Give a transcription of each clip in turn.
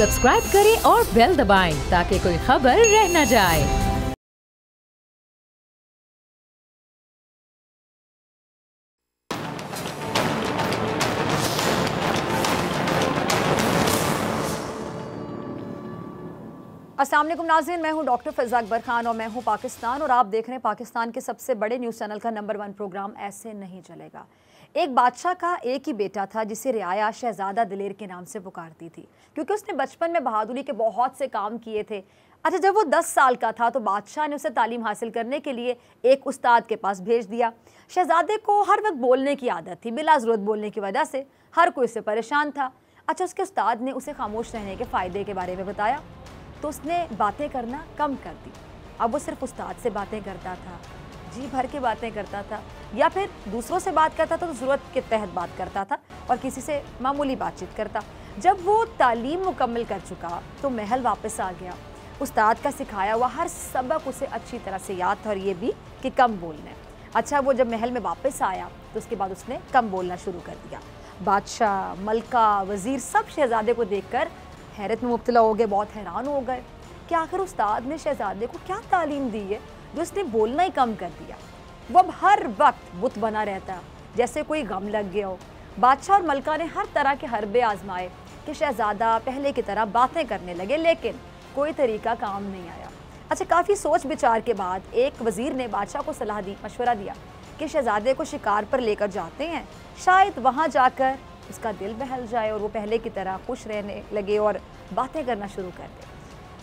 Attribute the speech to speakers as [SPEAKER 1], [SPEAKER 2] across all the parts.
[SPEAKER 1] Subscribe करें और bell दबाएं ताकि कोई खबर रह न जाए।
[SPEAKER 2] अस्सलाम वालेकुम नाज़रीन, मैं हूं डॉक्टर फ़िज़ा अकबर खान और मैं हूं पाकिस्तान और आप देख रहे हैं पाकिस्तान के सबसे बड़े न्यूज़ चैनल का नंबर 1 प्रोग्राम ऐसे नहीं चलेगा। एक बादशाह का एक ही बेटा था जिसे रियाया शहज़ादा दिलेर के नाम से पुकारती थी, क्योंकि उसने बचपन में बहादुरी के बहुत से काम किए थे। अच्छा, जब वो 10 साल का था तो बादशाह ने उसे तालीम हासिल करने के लिए एक उस्ताद के पास भेज दिया। शहज़ादे को हर वक्त बोलने की आदत थी, बिला ज़रूरत बोलने की वजह से हर कोई उससे परेशान था। अच्छा, उसके उस्ताद ने उसे खामोश रहने के फ़ायदे के बारे में बताया तो उसने बातें करना कम कर दी। अब वो सिर्फ उस्ताद से बातें करता था, जी भर के बातें करता था, या फिर दूसरों से बात करता था तो ज़रूरत के तहत बात करता था और किसी से मामूली बातचीत करता। जब वो तालीम मुकम्मल कर चुका तो महल वापस आ गया। उस्ताद का सिखाया हुआ हर सबक उसे अच्छी तरह से याद था और ये भी कि कम बोलना है। अच्छा, वो जब महल में वापस आया तो उसके बाद उसने कम बोलना शुरू कर दिया। बादशाह, मलका, वज़ीर सब शहज़ादे को देखकर हैरत में मुब्तला हो गए, बहुत हैरान हो गए कि आखिर उस्ताद ने शहज़ादे को क्या तालीम दी है जो उसने बोलना ही कम कर दिया। वो अब हर वक्त बुत बना रहता, जैसे कोई गम लग गया हो। बादशाह और मलका ने हर तरह के हरबे आजमाए कि शहज़ादा पहले की तरह बातें करने लगे, लेकिन कोई तरीका काम नहीं आया। अच्छा, काफ़ी सोच विचार के बाद एक वज़ीर ने बादशाह को सलाह दी, मशवरा दिया कि शहज़ादे को शिकार पर लेकर जाते हैं, शायद वहाँ जाकर उसका दिल बहल जाए और वो पहले की तरह खुश रहने लगे और बातें करना शुरू कर दे।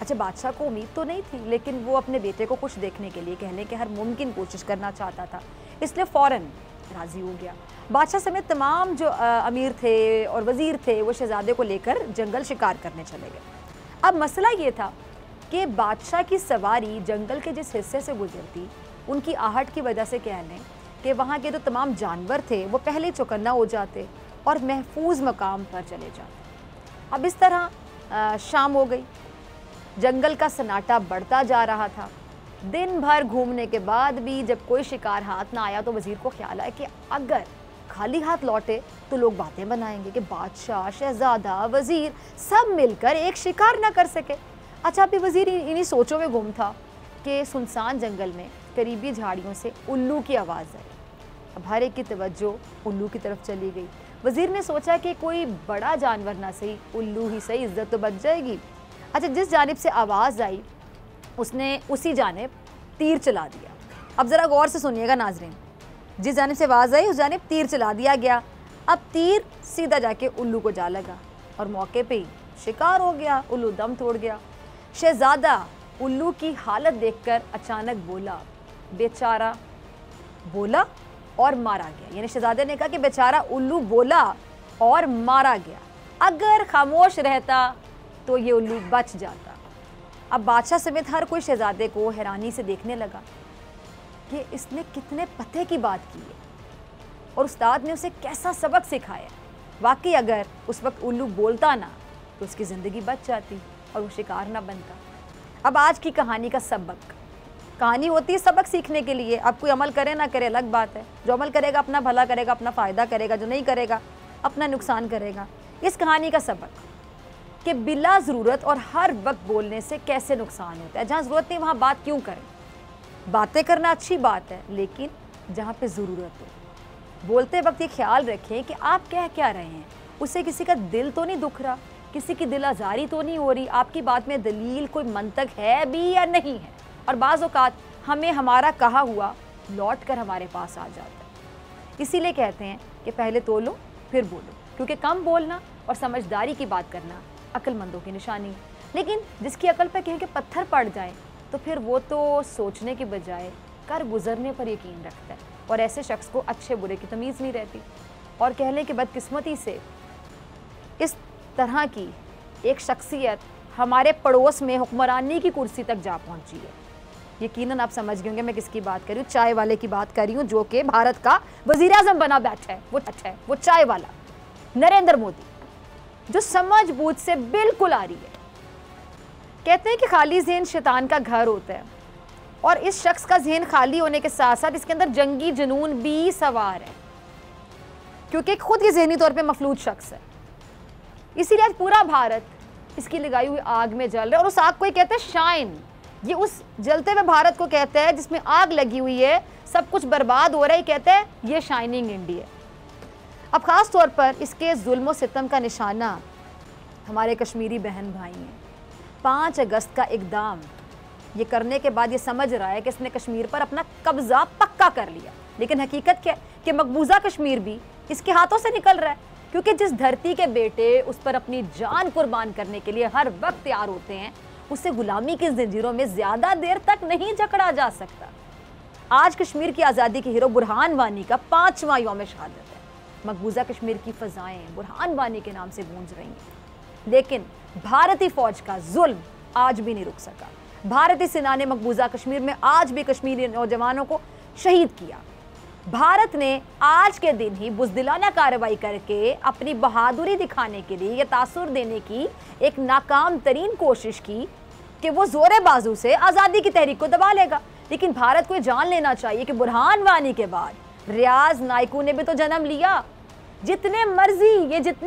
[SPEAKER 2] अच्छा, बादशाह को उम्मीद तो नहीं थी, लेकिन वो अपने बेटे को खुश देखने के लिए कहने की हर मुमकिन कोशिश करना चाहता था, इसलिए फ़ौरन राज़ी हो गया। बादशाह समेत तमाम जो अमीर थे और वज़ीर थे वो शहज़ादे को लेकर जंगल शिकार करने चले गए। अब मसला ये था कि बादशाह की सवारी जंगल के जिस हिस्से से गुजरती, उनकी आहट की वजह से कह लें कि वहाँ के जो तमाम जानवर थे वो पहले चौकन्ना हो जाते और महफूज मकाम पर चले जाते। अब इस तरह शाम हो गई, जंगल का सन्नाटा बढ़ता जा रहा था। दिन भर घूमने के बाद भी जब कोई शिकार हाथ ना आया तो वज़ीर को ख्याल आया कि अगर खाली हाथ लौटे तो लोग बातें बनाएंगे कि बादशाह, शहज़ादा, वज़ीर सब मिलकर एक शिकार ना कर सके। अच्छा, अभी वज़ीर इन्हीं सोचों में गुम था कि सुनसान जंगल में करीबी झाड़ियों से उल्लू की आवाज़ आई। अब हर एक की तवज्जो उल्लू की तरफ चली गई। वज़ीर ने सोचा कि कोई बड़ा जानवर ना सही, उल्लू ही सही, इज्जत तो बच जाएगी। अच्छा, जिस जानिब से आवाज़ आई उसने उसी जानिब तीर चला दिया। अब ज़रा गौर से सुनिएगा नाज़रीन, जिस जानिब से आवाज़ आई उस जानिब तीर चला दिया गया। अब तीर सीधा जाके उल्लू को जा लगा और मौके पे ही शिकार हो गया, उल्लू दम तोड़ गया। शहज़ादा उल्लू की हालत देखकर अचानक बोला, बेचारा, बोला और मारा गया। यानी शहज़ादे ने कहा कि बेचारा उल्लू बोला और मारा गया, अगर खामोश रहता तो ये उल्लू बच जाता। अब बादशाह समेत हर कोई शहज़ादे को हैरानी से देखने लगा कि इसने कितने पते की बात की है और उस्ताद ने उसे कैसा सबक सिखाया। वाकई अगर उस वक्त उल्लू बोलता ना तो उसकी ज़िंदगी बच जाती और वो शिकार ना बनता। अब आज की कहानी का सबक, कहानी होती है सबक सीखने के लिए। अब कोई अमल करे ना करे अलग बात है, जो अमल करेगा अपना भला करेगा, अपना फ़ायदा करेगा, जो नहीं करेगा अपना नुकसान करेगा। इस कहानी का सबक कि बिला ज़रूरत और हर वक्त बोलने से कैसे नुकसान होता है। जहाँ ज़रूरत नहीं वहाँ बात क्यों करें। बातें करना अच्छी बात है, लेकिन जहाँ पे ज़रूरत हो बोलते वक्त ये ख्याल रखें कि आप कह क्या रहे हैं, उससे किसी का दिल तो नहीं दुख रहा, किसी की दिल आज़ारी तो नहीं हो रही, आपकी बात में दलील कोई मंतक है भी या नहीं है। और बाज़ औक़ात हमें हमारा कहा हुआ लौट कर हमारे पास आ जाता है। इसीलिए कहते हैं कि पहले तोलो फिर बोलो, क्योंकि कम बोलना और समझदारी की बात करना अक्लमंदों की निशानी है। लेकिन जिसकी अकल पे कहें कि पत्थर पड़ जाए तो फिर वो तो सोचने के बजाय कर गुजरने पर यकीन रखता है और ऐसे शख्स को अच्छे बुरे की तमीज़ नहीं रहती। और कह लें कि बदकिस्मती से इस तरह की एक शख्सियत हमारे पड़ोस में हुक्मरानी की कुर्सी तक जा पहुंची है। यकीनन आप समझ गए होंगे मैं किसकी बात कर रही हूँ, चाय वाले की बात कर रही हूँ, जो कि भारत का वज़ीर आज़म बना बैठा है। वो चाय वाला नरेंद्र मोदी, जो समझ बूझ से बिल्कुल आ रही है। कहते हैं कि खाली ज़हन शैतान का घर होता है और इस शख्स का जहन खाली होने के साथ साथ इसके अंदर जंगी जुनून भी सवार है, क्योंकि खुद ही जहनी तौर पे मफलूज शख्स है। इसीलिए आज पूरा भारत इसकी लगाई हुई आग में जल रहे हैं और उस आग को ही कहते हैं शाइन। ये उस जलते हुए भारत को कहते हैं जिसमें आग लगी हुई है, सब कुछ बर्बाद हो रहा है, कहते हैं ये शाइनिंग इंडिया। अब खास तौर पर इसके जुल्म सितम का निशाना हमारे कश्मीरी बहन भाई हैं। 5 अगस्त का इक़दाम ये करने के बाद ये समझ रहा है कि इसने कश्मीर पर अपना कब्जा पक्का कर लिया, लेकिन हकीकत क्या है कि मकबूजा कश्मीर भी इसके हाथों से निकल रहा है, क्योंकि जिस धरती के बेटे उस पर अपनी जान कुर्बान करने के लिए हर वक्त तैयार होते हैं, उसे गुलामी की जंजीरों में ज्यादा देर तक नहीं जकड़ा जा सकता। आज कश्मीर की आज़ादी के हीरो बुरहान वानी का 5वां यौम शहादत है। मकबूजा कश्मीर की फजाएं बुरहान वानी के नाम से गूंज रही हैं, लेकिन भारतीय फौज का जुल्म आज भी नहीं रुक सका। भारतीय सेना ने मकबूजा कश्मीर में आज भी कश्मीरी नौजवानों को शहीद किया। भारत ने आज के दिन ही बुज़दिलाना कार्रवाई करके अपनी बहादुरी दिखाने के लिए, यह तासुर देने की एक नाकाम तरीन कोशिश की कि वो जोरे बाजू से आज़ादी की तहरीक को दबा लेगा। लेकिन भारत को ये जान लेना चाहिए कि बुरहान वानी के बाद रियाज नायकू ने भी तो जन्म लिया। जितने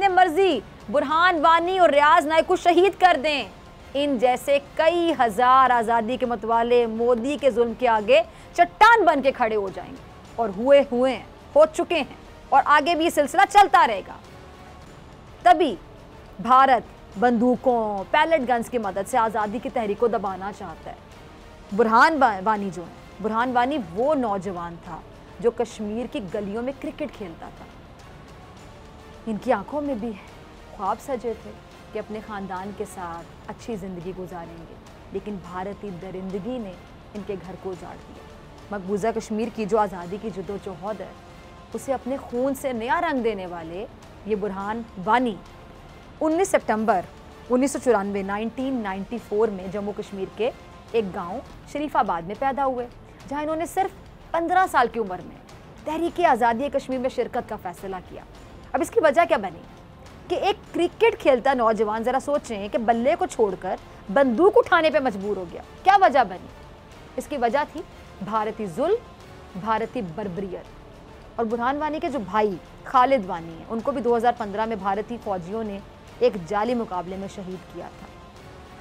[SPEAKER 2] मर्जी बुरहान वानी और रियाज नायकू शहीद कर दें, इन जैसे कई हजार आज़ादी के मतवाले मोदी के जुल्म के आगे चट्टान बन के खड़े हो जाएंगे, और हो चुके हैं, और आगे भी ये सिलसिला चलता रहेगा। तभी भारत बंदूकों, पैलेट गन्स की मदद से आज़ादी की तहरीक को दबाना चाहता है। बुरहान वानी जो है, बुरहान वानी वो नौजवान था जो कश्मीर की गलियों में क्रिकेट खेलता था। इनकी आंखों में भी ख्वाब सजे थे कि अपने ख़ानदान के साथ अच्छी ज़िंदगी गुजारेंगे, लेकिन भारतीय दरिंदगी ने इनके घर को उजाड़ दिया। मकबूजा कश्मीर की जो आज़ादी की जद्दोजहद है, उसे अपने खून से नया रंग देने वाले ये बुरहान वानी 19 सितंबर 1994 में जम्मू कश्मीर के एक गांव शरीफाबाद में पैदा हुए, जहां इन्होंने सिर्फ 15 साल की उम्र में तहरीक आज़ादी कश्मीर में शिरकत का फैसला किया। अब इसकी वजह क्या बनी कि एक क्रिकेट खेलता नौजवान, ज़रा सोचें कि बल्ले को छोड़कर बंदूक उठाने पे मजबूर हो गया। क्या वजह बनी? इसकी वजह थी भारतीय जुल्म, भारतीय बर्बरियत। और बुरहान वानी के जो भाई खालिद वानी हैं, उनको भी 2015 में भारतीय फौजियों ने एक जाली मुकाबले में शहीद किया था,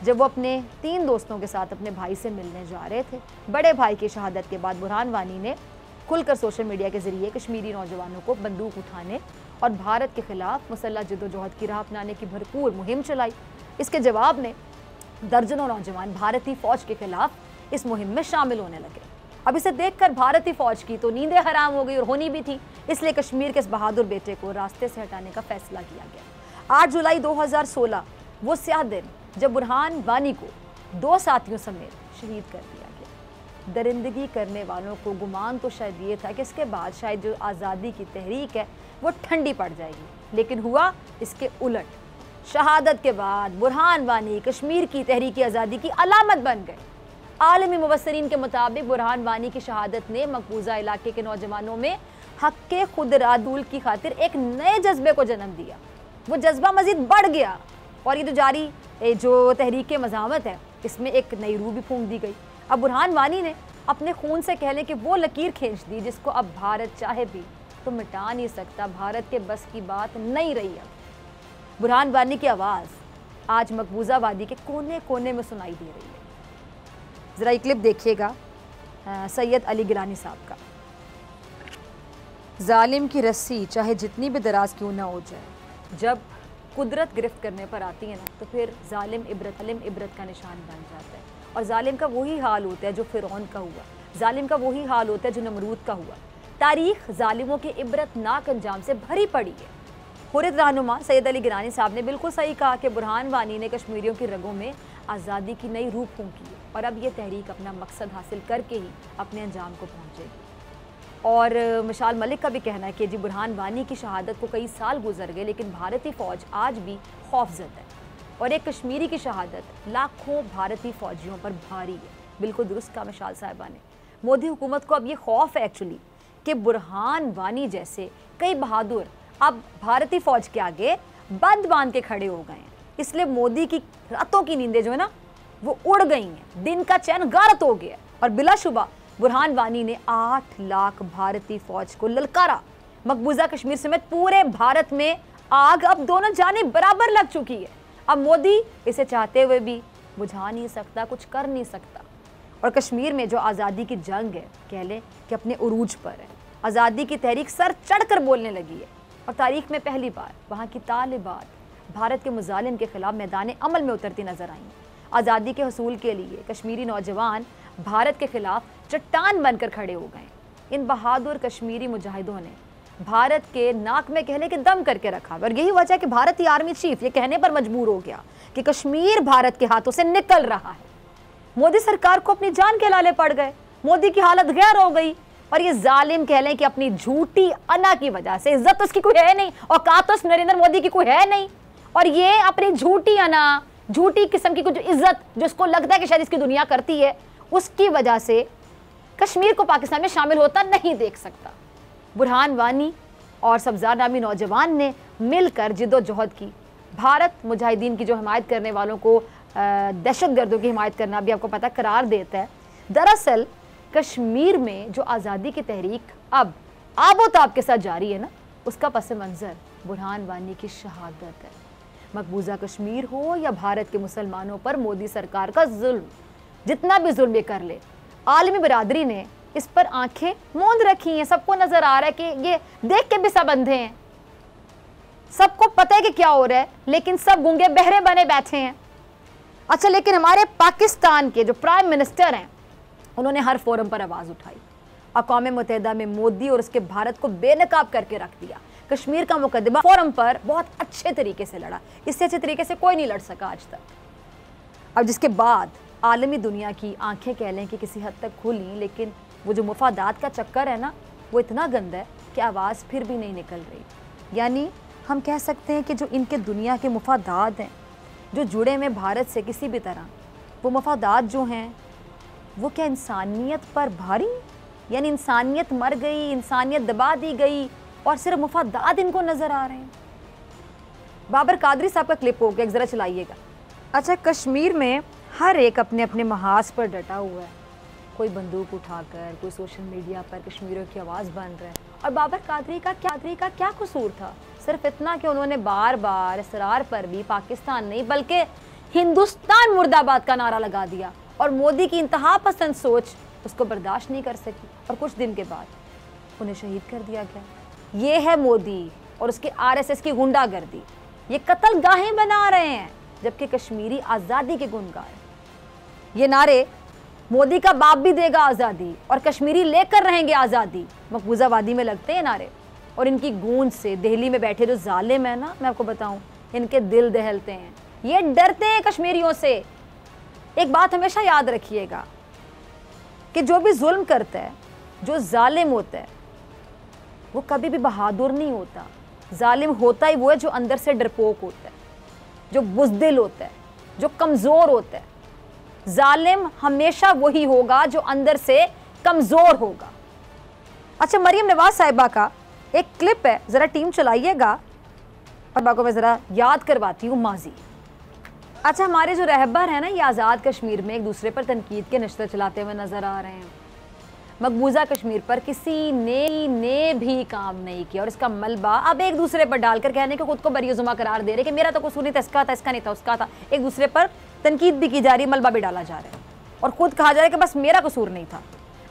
[SPEAKER 2] जब वो अपने 3 दोस्तों के साथ अपने भाई से मिलने जा रहे थे। बड़े भाई की शहादत के बाद बुरहान वानी ने खुलकर सोशल मीडिया के जरिए कश्मीरी नौजवानों को बंदूक उठाने और भारत के खिलाफ मुसल्लह जद्दोजहद की राह अपनाने की भरपूर मुहिम चलाई। इसके जवाब में दर्जनों नौजवान भारतीय फौज के खिलाफ इस मुहिम में शामिल होने लगे। अब इसे देखकर भारतीय फौज की तो नींदें हराम हो गई, और होनी भी थी, इसलिए कश्मीर के इस बहादुर बेटे को रास्ते से हटाने का फैसला किया गया। 8 जुलाई 2016 वो स्याह दिन जब बुरहान वानी को 2 साथियों समेत शहीद कर दिया गया। दरिंदगी करने वालों को गुमान तो शायद ये था कि इसके बाद शायद जो आज़ादी की तहरीक है वो ठंडी पड़ जाएगी, लेकिन हुआ इसके उलट। शहादत के बाद बुरहान वानी कश्मीर की तहरीक आज़ादी की अलामत बन गए। आलमी मुबस्सरीन के मुताबिक बुरहान वानी की शहादत ने मकबूजा इलाके के नौजवानों में हक़ खुदरादुल की खातिर एक नए जज्बे को जन्म दिया। वो जज्बा मज़ीद बढ़ गया, और ये जो जारी जो तहरीक मज़ामत है, इसमें एक नई रूह भी फूंक दी गई। अब बुरहान वानी ने अपने खून से कह लें कि वो लकीर खींच दी जिसको अब भारत चाहे भी तो मिटा नहीं सकता। भारत के बस की बात नहीं रही। अब बुरहान वानी की आवाज़ आज मकबूजा वादी के कोने कोने में सुनाई दे रही है। ज़रा एक क्लिप देखिएगा सैयद अली गिलानी साहब का। जालिम की रस्सी चाहे जितनी भी दराज क्यों ना हो जाए, जब कुदरत गिरफ्त करने पर आती है ना, तो फिर जालिम इबरत का निशान बन जाता है। और जालिम का वही हाल होता है जो फिरौन का हुआ, जालिम का वही हाल होता है जो नमरूद का हुआ। तारीख जालिमों के इबरतनाक अंजाम से भरी पड़ी है। हुर्रियत रहनुमा सैयद अली गिलानी साहब ने बिल्कुल सही कहा कि बुरहान वानी ने कश्मीरियों की रगों में आज़ादी की नई रूह फूंकी है, और अब ये तहरीक अपना मकसद हासिल करके ही अपने अंजाम को पहुँचेगी। और मिशाल मलिक का भी कहना है कि जी बुरहान वानी की शहादत को कई साल गुजर गए, लेकिन भारतीय फ़ौज आज भी खौफजदा है, और एक कश्मीरी की शहादत लाखों भारतीय फ़ौजियों पर भारी है। बिल्कुल दुरुस्त कहा मिशाल साहिबा ने। मोदी हुकूमत को अब ये खौफ है एक्चुअली कि बुरहान वानी जैसे कई बहादुर अब भारतीय फ़ौज के आगे बंद बांध के खड़े हो गए हैं, इसलिए मोदी की रातों की नींदें जो है ना वो उड़ गई हैं, दिन का चैन गारत हो गया। और बिलाशुबा बुरहान वानी ने 8 लाख भारतीय फौज को ललकारा। मकबूजा कश्मीर समेत पूरे भारत में आग अब दोनों जाने बराबर लग चुकी है। अब मोदी इसे चाहते हुए भी बुझा नहीं सकता, कुछ कर नहीं सकता। और कश्मीर में जो आज़ादी की जंग है, कह लें कि अपने उरूज पर है। आज़ादी की तहरीक सर चढ़कर बोलने लगी है और तारीख में पहली बार वहाँ की तालिबात भारत के मुजालिम के खिलाफ मैदान अमल में उतरती नजर आई। आज़ादी के हसूल के लिए कश्मीरी नौजवान भारत के खिलाफ चट्टान बनकर खड़े हो गए। इन बहादुर कश्मीरी मुजाहिदों ने भारत के नाक में कहने के दम करके रखा और यही वजह है कि भारतीय आर्मी चीफ ये कहने पर मजबूर हो गया कि कश्मीर भारत के हाथों से निकल रहा है। मोदी सरकार को अपनी जान के लाले पड़ गए, मोदी की हालत गैर हो गई और ये जालिम कह लें कि अपनी झूठी अना की वजह से, इज्जत उसकी कोई है नहीं, औकात तो नरेंद्र मोदी की कोई है नहीं, और ये अपनी झूठी अना, झूठी किस्म की कुछ इज्जत जिसको लगता है कि शायद इसकी दुनिया करती है, उसकी वजह से कश्मीर को पाकिस्तान में शामिल होता नहीं देख सकता। बुरहान वानी और सब्जार नामी नौजवान ने मिलकर जिद्दोजहद की। भारत मुजाहिदीन की जो हिमायत करने वालों को दहशतगर्दों की हिमायत करना भी आपको पता करार देता है। दरअसल कश्मीर में जो आज़ादी की तहरीक अब आबोताब के साथ जारी है ना, उसका पस मंज़र बुरहान वानी की शहादत है। मकबूजा कश्मीर हो या भारत के मुसलमानों पर मोदी सरकार का जुल्म, जितना भी जुल्म ये कर ले, आलमी बरादरी ने इस पर आंखें मूंद रखी हैं। सबको नजर आ रहा है कि ये देख के भी सब अंधे हैं, सबको पता है कि क्या हो रहा है, लेकिन सब गूंगे बहरे बने बैठे हैं। अच्छा, लेकिन हमारे पाकिस्तान के जो प्राइम मिनिस्टर हैं, उन्होंने हर फोरम पर आवाज़ उठाई। अक़वाम मुत्तहिदा में मोदी और उसके भारत को बेनकाब करके रख दिया। कश्मीर का मुकदमा फोरम पर बहुत अच्छे तरीके से लड़ा, इससे अच्छे तरीके से कोई नहीं लड़ सका आज तक। अब जिसके बाद आलमी दुनिया की आंखें कह लें कि किसी हद तक खुली, लेकिन वो जो मुफादात का चक्कर है ना, वो इतना गंदा है कि आवाज़ फिर भी नहीं निकल रही। यानी हम कह सकते हैं कि जो इनके दुनिया के मुफादात हैं, जो जुड़े में भारत से किसी भी तरह, वो मुफादात जो हैं वो क्या इंसानियत पर भारी, यानी इंसानियत मर गई, इंसानियत दबा दी गई और सिर्फ मुफादात इनको नज़र आ रहे हैं। बाबर कादरी साहब का क्लिप हो गया, ज़रा चलाइएगा। अच्छा, कश्मीर में हर एक अपने अपने महाज पर डटा हुआ है, कोई बंदूक उठाकर, कोई सोशल मीडिया पर कश्मीरियों की आवाज़ बन रहा है। और बाबर कादरी का क्या कसूर था? सिर्फ इतना कि उन्होंने बार बार इसरार पर भी पाकिस्तान नहीं बल्कि हिंदुस्तान मुर्दाबाद का नारा लगा दिया और मोदी की इंतहा पसंद सोच उसको बर्दाश्त नहीं कर सकी और कुछ दिन के बाद उन्हें शहीद कर दिया गया। ये है मोदी और उसके आरएसएस की गुंडागर्दी। ये कत्ल गाहें बना रहे हैं जबकि कश्मीरी आज़ादी के गुनगार। ये नारे मोदी का बाप भी देगा आज़ादी और कश्मीरी लेकर रहेंगे आज़ादी, मकबूजा वादी में लगते हैं नारे। और इनकी गूंज से दिल्ली में बैठे जो जालिम है ना, मैं आपको बताऊं, इनके दिल दहलते हैं, ये डरते हैं कश्मीरियों से। एक बात हमेशा याद रखिएगा कि जो भी जुल्म करता है, जो जालिम होता है, वो कभी भी बहादुर नहीं होता। जालिम होता ही वो है जो अंदर से डरपोक होता है, जो बुज़दिल होता है, जो कमज़ोर होता है। जालिम हमेशा वही होगा जो अंदर से कमज़ोर होगा। अच्छा, मरियम नवाज साहिबा का एक क्लिप है, ज़रा टीम चलाइएगा और बाको मैं ज़रा याद करवाती हूँ माजी। अच्छा, हमारे जो रहबर हैं ना, ये आज़ाद कश्मीर में एक दूसरे पर तनकीद के नशरे चलाते हुए नज़र आ रहे हैं। मकबूजा कश्मीर पर किसी ने भी काम नहीं किया और इसका मलबा अब एक दूसरे पर डालकर कहने के खुद को बरीजुमा करार दे रहे कि मेरा तो कसूर नहीं था, इसका था, इसका नहीं था, उसका था। एक दूसरे पर तनकीद भी की जा रही है, मलबा भी डाला जा रहा है और खुद कहा जा रहा है कि बस मेरा कसूर नहीं था।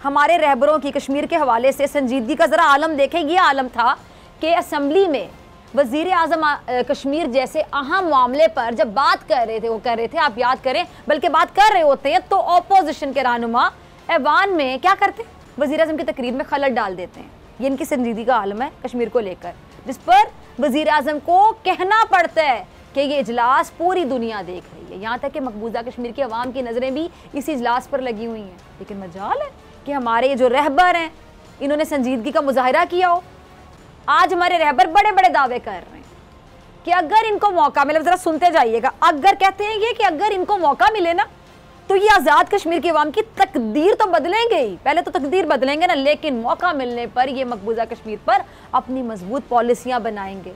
[SPEAKER 2] हमारे रहबरों की कश्मीर के हवाले से संजीदगी का ज़रा आलम देखें। ये आलम था कि असम्बली में वज़ीर आज़म कश्मीर जैसे अहम मामले पर जब बात कर रहे थे, वो कर रहे थे, आप याद करें, बल्कि बात कर रहे होते हैं तो ऑपोजिशन के रहनुमा ऐवान में क्या करते हैं, वज़ीर आज़म की तकरीर में खलल डाल देते हैं। ये इनकी संजीदगी का आलम है कश्मीर को लेकर, जिस पर वज़ीर आज़म को कहना पड़ता है कि ये इजलास पूरी दुनिया देख रही है। यहाँ तक कि मकबूजा कश्मीर की आवाम की नज़रें भी इसी इजलास पर लगी हुई हैं। लेकिन मजाल है कि हमारे जो रहबर हैं, इन्होंने संजीदगी का मुजाहिरा किया हो। आज हमारे रहबर बड़े बड़े दावे कर रहे हैं कि अगर इनको मौका मिले, ज़रा सुनते जाइएगा, अगर कहते हैं ये कि अगर इनको मौका मिले ना तो ये आज़ाद कश्मीर की आवाम की तकदीर तो बदलेंगे ही, पहले तो तकदीर बदलेंगे ना, लेकिन मौका मिलने पर ये मकबूजा कश्मीर पर अपनी मजबूत पॉलिसियाँ बनाएंगे।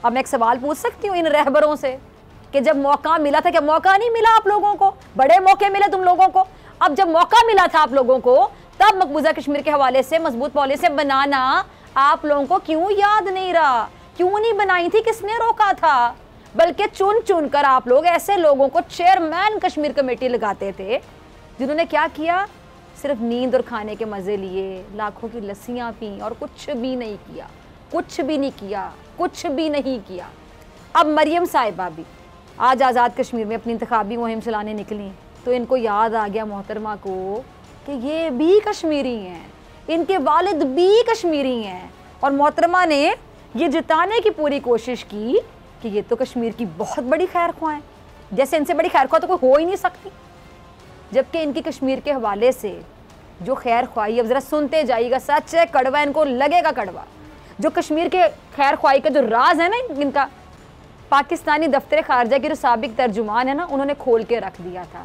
[SPEAKER 2] अब मैं एक सवाल पूछ सकती हूँ इन रहबरों से कि जब मौका मिला था, क्या मौका नहीं मिला आप लोगों को? बड़े मौके मिले तुम लोगों को। अब जब मौका मिला था आप लोगों को, तब मकबूजा कश्मीर के हवाले से मजबूत पॉलिसी बनाना आप लोगों को क्यों याद नहीं रहा? क्यों नहीं बनाई थी? किसने रोका था? बल्कि चुन चुन कर आप लोग ऐसे लोगों को चेयरमैन कश्मीर कमेटी लगाते थे जिन्होंने क्या किया, सिर्फ नींद और खाने के मजे लिए, लाखों की लस्सियां पी और कुछ भी नहीं किया, कुछ भी नहीं किया, कुछ भी नहीं किया। अब मरियम साहिबा भी आज आज़ाद कश्मीर में अपनी इंतखाबी मुहिम चलाने निकली तो इनको याद आ गया मोहतरमा को कि ये भी कश्मीरी हैं, इनके वालिद भी कश्मीरी हैं, और मोहतरमा ने ये जताने की पूरी कोशिश की कि ये तो कश्मीर की बहुत बड़ी खैर ख्वाह हैं, जैसे इनसे बड़ी खैर ख्वाह तो कोई हो ही नहीं सकती। जबकि इनकी कश्मीर के हवाले से जो खैर ख्वाही, अब ज़रा सुनते जाइएगा, सच है कड़वा, इनको लगेगा कड़वा। जो कश्मीर के खैर ख्वाही का जो राज है ना इनका, पाकिस्तानी दफ्तर खारजा के जो साबिक तर्जुमान है ना, उन्होंने खोल के रख दिया था।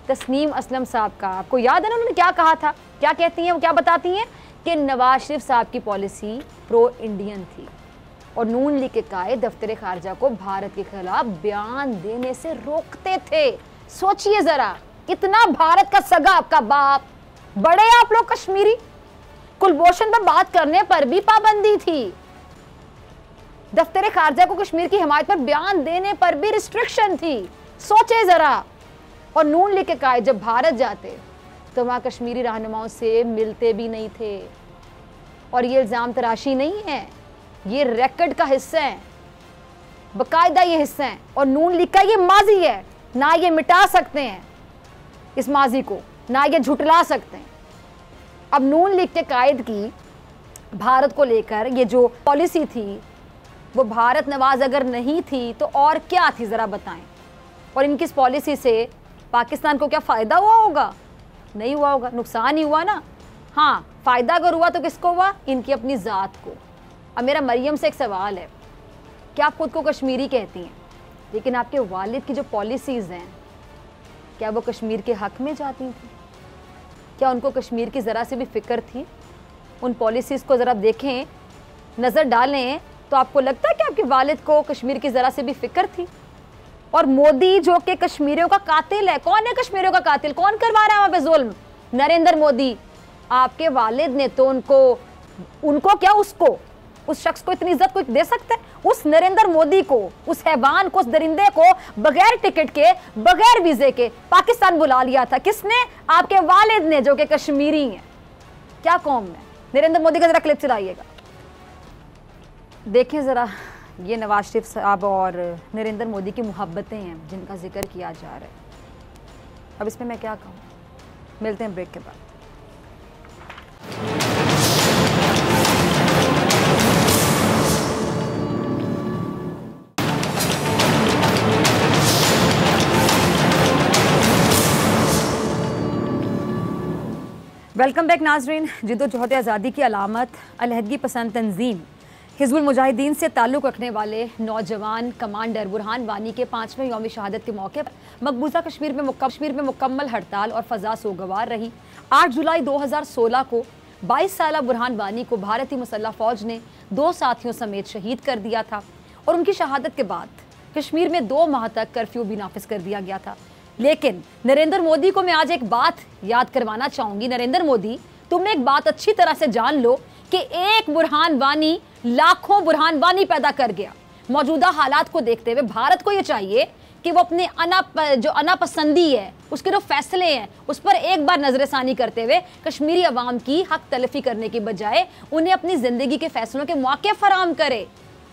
[SPEAKER 2] तस्नीम असलम साहब का आपको याद है ना, उन्होंने क्या कहा था, क्या कहती हैं वो, क्या बताती हैं कि नवाज शरीफ साहब की पॉलिसी प्रो इंडियन थी और नून लीग के कायद दफ्तर खारजा को भारत के खिलाफ बयान देने से रोकते थे। सोचिए ज़रा, इतना भारत का सगा आपका बाप, बड़े आप लोग कश्मीरी, कुलभूषण पर बात करने पर भी पाबंदी थी, दफ्तर खारजा को कश्मीर की हिमायत पर बयान देने पर भी रिस्ट्रिक्शन थी। सोचे जरा। और नून लीग के कायद जब भारत जाते तो वहां कश्मीरी रहनुमाओं से मिलते भी नहीं थे। और ये इल्ज़ाम तराशी नहीं है, ये रिकॉर्ड का हिस्सा है, बाकायदा ये हिस्सा है, और नून लीग का ये माजी है, ना ये मिटा सकते हैं इस माजी को, ना ये झुटला सकते हैं। अब नून लीग के कायद की भारत को लेकर ये जो पॉलिसी थी वो भारत नवाज अगर नहीं थी तो और क्या थी, ज़रा बताएं। और इनकी इस पॉलिसी से पाकिस्तान को क्या फ़ायदा हुआ होगा? नहीं हुआ होगा, नुकसान ही हुआ ना। हाँ, फ़ायदा अगर हुआ तो किसको हुआ? इनकी अपनी ज़ात को। अब मेरा मरियम से एक सवाल है, क्या आप खुद को कश्मीरी कहती हैं, लेकिन आपके वालिद की जो पॉलिसीज़ हैं क्या वो कश्मीर के हक़ में जाती थी? क्या उनको कश्मीर की ज़रा से भी फ़िक्र थी? उन पॉलिसीज़ को ज़रा देखें, नज़र डालें तो आपको लगता है कि आपके वालिद को कश्मीर की ज़रा से भी फ़िक्र थी? और मोदी जो कि कश्मीरियों का कातिल है, कौन है कश्मीरियों का कातिल, कौन करवा रहा है वहाँ पे जुल्म? नरेंद्र मोदी। आपके वालिद ने तो उनको क्या, उसको, उस शख्स को इतनी इज्जत कोई दे सकता है? उस नरेंद्र मोदी को, उस हैवान को, उस दरिंदे को बगैर टिकट के, बगैर वीज़े के पाकिस्तान बुला लिया था। किसने? आपके वालिद ने, जो कि कश्मीरी हैं। क्या कौम है? नरेंद्र मोदी का ज़रा क्लिप चलाइएगा, देखें ज़रा। ये नवाज शरीफ साहब और नरेंद्र मोदी की मोहब्बतें हैं जिनका जिक्र किया जा रहा है। अब इसमें मैं क्या कहूँ? मिलते हैं ब्रेक के बाद। वेलकम बैक नाजरीन। जिद्दोजहद आज़ादी की अलामत अलहदगी पसंद तंजीम हिज़्बुल मुजाहिदीन से ताल्लुक़ रखने वाले नौजवान कमांडर बुरहान वानी के 5वें यौम शहादत के मौके पर मकबूजा कश्मीर में मुकम्मल हड़ताल और फ़ज़ा सोगवार रही। 8 जुलाई 2016 को 22 साला बुरहान वानी को भारतीय मुसल्लह फ़ौज ने 2 साथियों समेत शहीद कर दिया था और उनकी शहादत के बाद कश्मीर में 2 माह तक कर्फ्यू भी नाफिज कर दिया गया था। लेकिन नरेंद्र मोदी को मैं आज एक बात याद करवाना चाहूँगी। नरेंद्र मोदी, तुम एक बात अच्छी तरह से जान लो कि एक बुरहान वानी लाखों बुरहान वानी पैदा कर गया। मौजूदा हालात को देखते हुए भारत को ये चाहिए कि वो अपने जो अनापसंदी है, उसके जो फैसले हैं, उस पर एक बार नजरसानी करते हुए कश्मीरी अवाम की हक तलफी करने की बजाय उन्हें अपनी ज़िंदगी के फैसलों के मौके फराहम करे।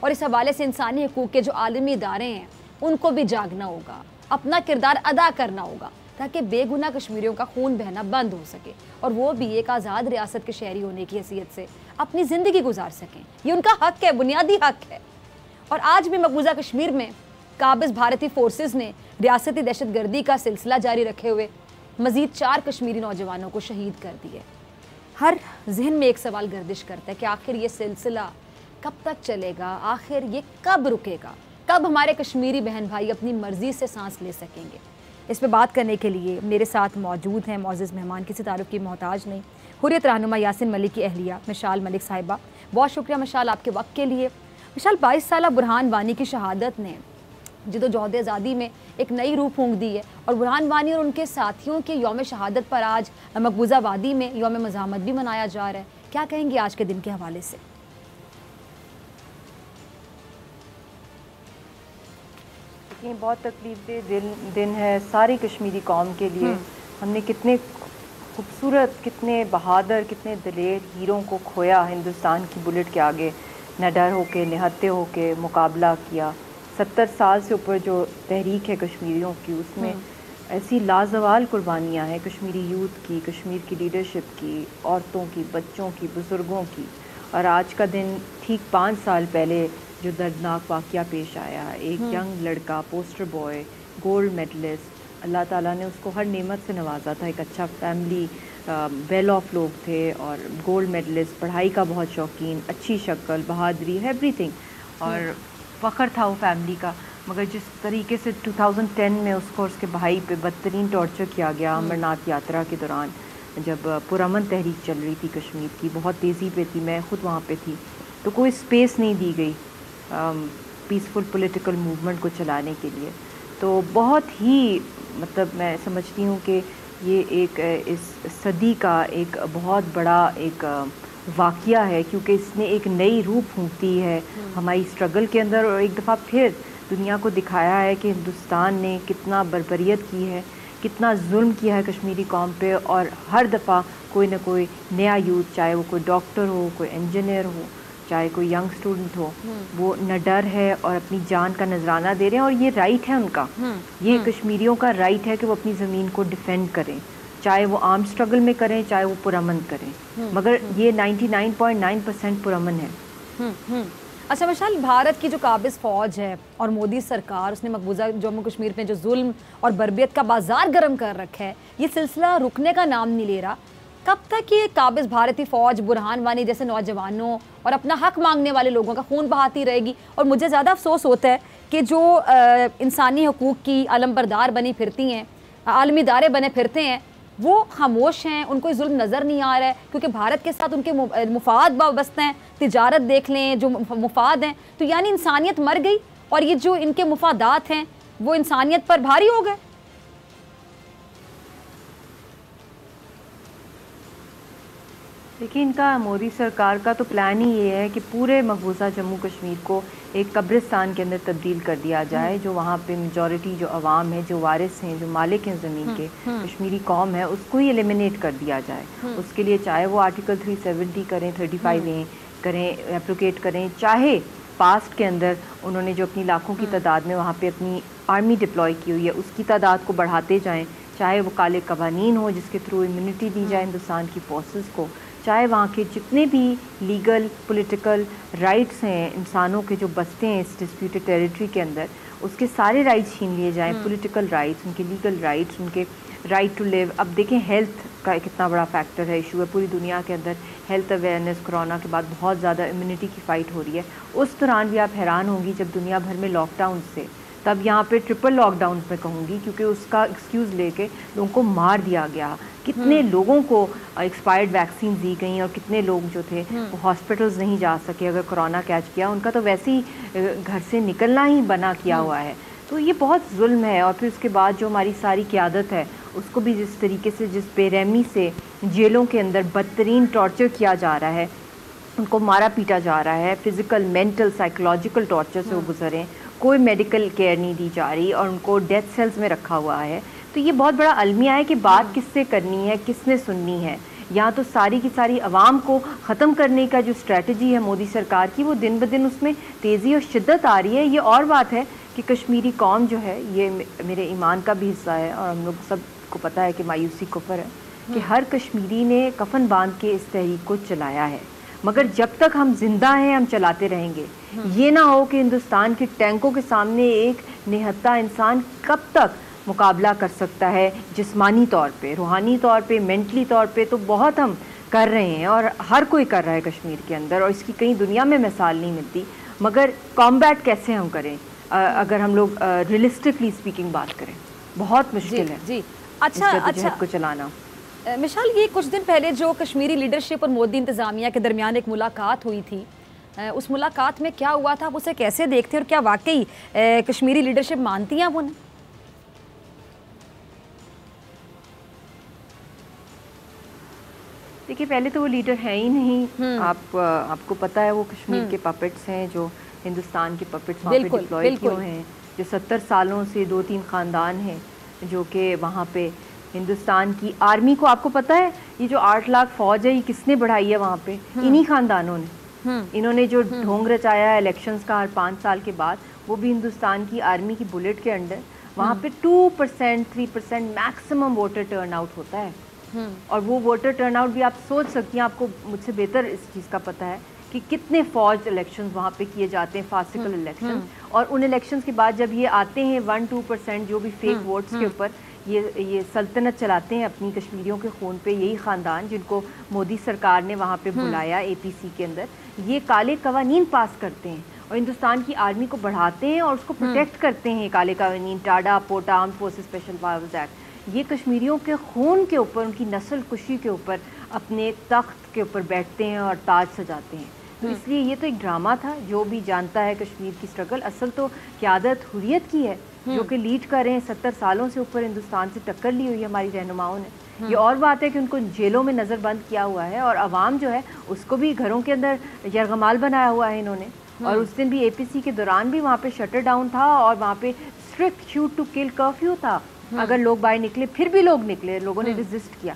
[SPEAKER 2] और इस हवाले से इंसानी हकूक़ के जो आलमी इदारे हैं उनको भी जागना होगा, अपना किरदार अदा करना होगा, ताकि बेगुनाह कश्मीरियों का खून बहना बंद हो सके और वो भी एक आज़ाद रियासत के शहरी होने की हैसियत से अपनी ज़िंदगी गुजार सकें। ये उनका हक़ है, बुनियादी हक़ है। और आज भी मकबूजा कश्मीर में काबिज़ भारतीय फोर्सेस ने रियासती दहशतगर्दी का सिलसिला जारी रखे हुए मज़ीद 4 कश्मीरी नौजवानों को शहीद कर दिए। हर जहन में एक सवाल गर्दिश करता है कि आखिर ये सिलसिला कब तक चलेगा, आखिर ये कब रुकेगा, कब हमारे कश्मीरी बहन भाई अपनी मर्ज़ी से सांस ले सकेंगे। इस पर बात करने के लिए मेरे साथ मौजूद हैं मोअज़्ज़ज़ मेहमान, किसी तारुफ की मोहताज नहीं, हुर्रियत रहनुमा यासिन मलिक की अहलिया मिशाल मलिक साहिबा। बहुत शुक्रिया मिशाल आपके वक्त के लिए। मिशाल, 22 साला बुरहान वानी की शहादत ने जिद्दोजहद आज़ादी में एक नई रूह फूंक दी है और बुरहान वानी और उनके साथियों के यौम शहादत पर आज मकबूजा वादी में यौम मज़ाहमत भी मनाया जा रहा है। क्या कहेंगे आज के दिन के हवाले से?
[SPEAKER 3] ये बहुत तकलीफदेह दिन है सारी कश्मीरी कौम के लिए। हमने कितने खूबसूरत, कितने बहादुर, कितने दलेर हीरों को खोया हिंदुस्तान की बुलेट के आगे, निडर होके, निहत्ते होके मुकाबला किया। 70 साल से ऊपर जो तहरीक है कश्मीरियों की, उसमें ऐसी लाजवाल कुर्बानियाँ हैं कश्मीरी यूथ की, कश्मीर की लीडरशिप की, औरतों की, बच्चों की, बुज़ुर्गों की। और आज का दिन ठीक 5 साल पहले जो दर्दनाक वाक़या पेश आया, एक यंग लड़का, पोस्टर बॉय, गोल्ड मेडलिस्ट, अल्लाह ताला ने उसको हर नेमत से नवाजा था। एक अच्छा फैमिली, वेल ऑफ लोग थे और गोल्ड मेडलिस्ट, पढ़ाई का बहुत शौकीन, अच्छी शक्ल, बहादुरी, एवरीथिंग, और फ़ख्र था वो फैमिली का। मगर जिस तरीके से 2010 में उसको उसके भाई पे बदतरीन टॉर्चर किया गया अमरनाथ यात्रा के दौरान, जब पुरअमन तहरीक चल रही थी कश्मीर की, बहुत तेज़ी पे थी, मैं ख़ुद वहाँ पे थी, तो कोई स्पेस नहीं दी गई पीसफुल पॉलिटिकल मूवमेंट को चलाने के लिए। तो बहुत ही मतलब मैं समझती हूँ कि ये एक इस सदी का एक बहुत बड़ा एक वाक़या है, क्योंकि इसने एक नई रूह फूंकती है हमारी स्ट्रगल के अंदर, और एक दफ़ा फिर दुनिया को दिखाया है कि हिंदुस्तान ने कितना बर्बरियत की है, कितना जुल्म किया है कश्मीरी कौम पे। और हर दफ़ा कोई ना कोई नया यूथ, चाहे वो कोई डॉक्टर हो, कोई इंजीनियर हो, चाहे कोई यंग स्टूडेंट हो, वो निडर है और अपनी जान का नजराना दे रहे हैं। और ये राइट है उनका, ये कश्मीरियों का राइट है कि वो अपनी ज़मीन को डिफेंड करें, चाहे वो आर्म स्ट्रगल में करें, चाहे वो पुरअमन करें। मगर ये 99.9% पुरअमन है।
[SPEAKER 2] अच्छा मिसाल, भारत की जो काबिज फ़ौज है और मोदी सरकार, उसने मकबूजा जम्मू कश्मीर में जो जुल्म और बर्बियत का बाजार गर्म कर रखा है, ये सिलसिला रुकने का नाम नहीं ले रहा। कब तक ये काबिज भारतीय फ़ौज बुरहान वानी जैसे नौजवानों और अपना हक मांगने वाले लोगों का खून बहाती रहेगी? और मुझे ज़्यादा अफसोस होता है कि जो इंसानी हकूक़ की अलमबरदार बनी फिरती हैं, आलमी इदारे बने फिरते हैं, वो खामोश हैं, उनको जुल्म नज़र नहीं आ रहा है, क्योंकि भारत के साथ उनके मुफाद वाबस्ते हैं। तिजारत देख लें, जो मुफाद हैं, तो यानी इंसानियत मर गई और ये जो इनके मुफादात हैं वो इंसानियत पर भारी हो गए।
[SPEAKER 3] देखिए, इनका मोदी सरकार का तो प्लान ही ये है कि पूरे मकबूजा जम्मू कश्मीर को एक कब्रिस्तान के अंदर तब्दील कर दिया जाए, जो वहाँ पे मेजॉरिटी जो अवाम है, जो वारिस हैं, जो मालिक हैं ज़मीन के, कश्मीरी कौम है, उसको ही एलिमिनेट कर दिया जाए। उसके लिए चाहे वो आर्टिकल 370 करें, 35A करें, एप्लीकेट करें, चाहे पास्ट के अंदर उन्होंने जो अपनी लाखों की तादाद में वहाँ पे अपनी आर्मी डिप्लॉय की हुई है, उसकी तादाद को बढ़ाते जाएं, चाहे वो काले कवानीन हो जिसके थ्रू इम्यूनिटी दी जाए हिंदुस्तान की फोर्सेस को, चाहे वहाँ के जितने भी लीगल पॉलिटिकल राइट्स हैं इंसानों के जो बसते हैं इस डिस्प्यूटेड टेरिटरी के अंदर, उसके सारे राइट्स छीन लिए जाएं, पॉलिटिकल राइट्स, उनके लीगल राइट्स, उनके राइट टू लिव। अब देखें, हेल्थ का कितना बड़ा फैक्टर है, इशू है पूरी दुनिया के अंदर। हेल्थ अवेयरनेस कोरोना के बाद बहुत ज़्यादा इम्यूनिटी की फ़ाइट हो रही है। उस दौरान भी आप हैरान होंगी जब दुनिया भर में लॉकडाउन से, तब यहाँ पे ट्रिपल लॉकडाउन में कहूँगी, क्योंकि उसका एक्सक्यूज़ लेके लोगों को मार दिया गया। कितने लोगों को एक्सपायर्ड वैक्सीन दी गई और कितने लोग जो थे वो हॉस्पिटल्स नहीं जा सके अगर कोरोना कैच किया, उनका तो वैसे ही घर से निकलना ही बना किया हुआ है। तो ये बहुत जुल्म है। और फिर उसके बाद जो हमारी सारी क़यादत है उसको भी जिस तरीके से, जिस बेरहमी से जेलों के अंदर बदतरीन टॉर्चर किया जा रहा है, उनको मारा पीटा जा रहा है, फ़िज़िकल, मेंटल, साइकोलॉजिकल टॉर्चर से वो गुजरें, कोई मेडिकल केयर नहीं दी जा रही और उनको डेथ सेल्स में रखा हुआ है। तो ये बहुत बड़ा अलमिया है कि बात किससे करनी है, किसने सुननी है। यहाँ तो सारी की सारी आवाम को ख़त्म करने का जो स्ट्रेटजी है मोदी सरकार की, वो दिन ब दिन उसमें तेज़ी और शिद्दत आ रही है। ये और बात है कि कश्मीरी कौम जो है, ये मेरे ईमान का भी हिस्सा है और हम लोग सबको पता है कि मायूसी कुफर है कि हर कश्मीरी ने कफन बांध के इस तहरीक को चलाया है। मगर जब तक हम जिंदा हैं हम चलाते रहेंगे। ये ना हो कि हिंदुस्तान के टैंकों के सामने एक निहत्ता इंसान कब तक मुकाबला कर सकता है, जिस्मानी तौर पे, रूहानी तौर पे, मेंटली तौर पे तो बहुत हम कर रहे हैं और हर कोई कर रहा है कश्मीर के अंदर, और इसकी कहीं दुनिया में मिसाल नहीं मिलती। मगर कॉम्बैट कैसे हम करें, अगर हम लोग रियलिस्टिकली स्पीकिंग बात करें, बहुत मुश्किल है
[SPEAKER 2] जी। अच्छा
[SPEAKER 3] को चलाना।
[SPEAKER 2] मिशाल, ये कुछ दिन पहले जो कश्मीरी लीडरशिप और मोदी इंतज़ामिया के दरमियान एक मुलाकात हुई थी, उस मुलाकात में क्या हुआ था, आप उसे कैसे देखते हैं और क्या वाकई कश्मीरी लीडरशिप मानती हैं आप उन्हें?
[SPEAKER 3] देखिए, पहले तो वो लीडर है ही नहीं। आपको पता है वो कश्मीर के पपेट्स हैं, जो हिंदुस्तान के पपेट्स वहाँ पे डिप्लॉय किए हुए हैं। जो 70 सालों से 2-3 ख़ानदान हैं जो कि वहाँ पे हिंदुस्तान की आर्मी को, आपको पता है ये जो 8 लाख फ़ौज है ये किसने बढ़ाई है वहाँ पे? इन्हीं ख़ानदानों ने। इन्होंने जो ढोंग रचाया है इलेक्शंस का हर 5 साल के बाद, वो भी हिंदुस्तान की आर्मी की बुलेट के अंडर। वहाँ पे 2% 3% मैक्सिमम वोटर टर्न आउट होता है। और वो वोटर टर्न आउट भी आप सोच सकती हैं, आपको मुझसे बेहतर इस चीज़ का पता है कि कितने फौज इलेक्शंस वहाँ पे किए जाते हैं, फासिकल इलेक्शन। और उन इलेक्शंस के बाद जब ये आते हैं 1-2% जो भी फेक वोट्स के ऊपर ये सल्तनत चलाते हैं अपनी कश्मीरियों के खून पे, यही ख़ानदान जिनको मोदी सरकार ने वहाँ पे बुलाया APC के अंदर, ये काले कवानीन पास करते हैं और हिंदुस्तान की आर्मी को बढ़ाते हैं और उसको प्रोटेक्ट करते हैं। काले कवानीन, TADA, POTA, armed forces special powers act, ये कश्मीरियों के खून के ऊपर, उनकी नस्ल कुशी के ऊपर अपने तख्त के ऊपर बैठते हैं और ताज सजाते हैं। तो इसलिए ये तो एक ड्रामा था। जो भी जानता है कश्मीर की स्ट्रगल, असल तो क़यादत हुर्रियत की है जो कि लीड कर रहे हैं। 70 सालों से ऊपर हिंदुस्तान से टक्कर ली हुई है हमारी रहनुमाओं ने। ये और बात है कि उनको जेलों में नज़रबंद किया हुआ है और आवाम जो है उसको भी घरों के अंदर यरगमाल बनाया हुआ है इन्होंने। और उस दिन भी APC के दौरान भी वहाँ पे शटर डाउन था और वहाँ पे strict shoot to kill curfew था। अगर लोग बाहर निकले, फिर भी लोग निकले, लोगों ने रेजिस्ट किया,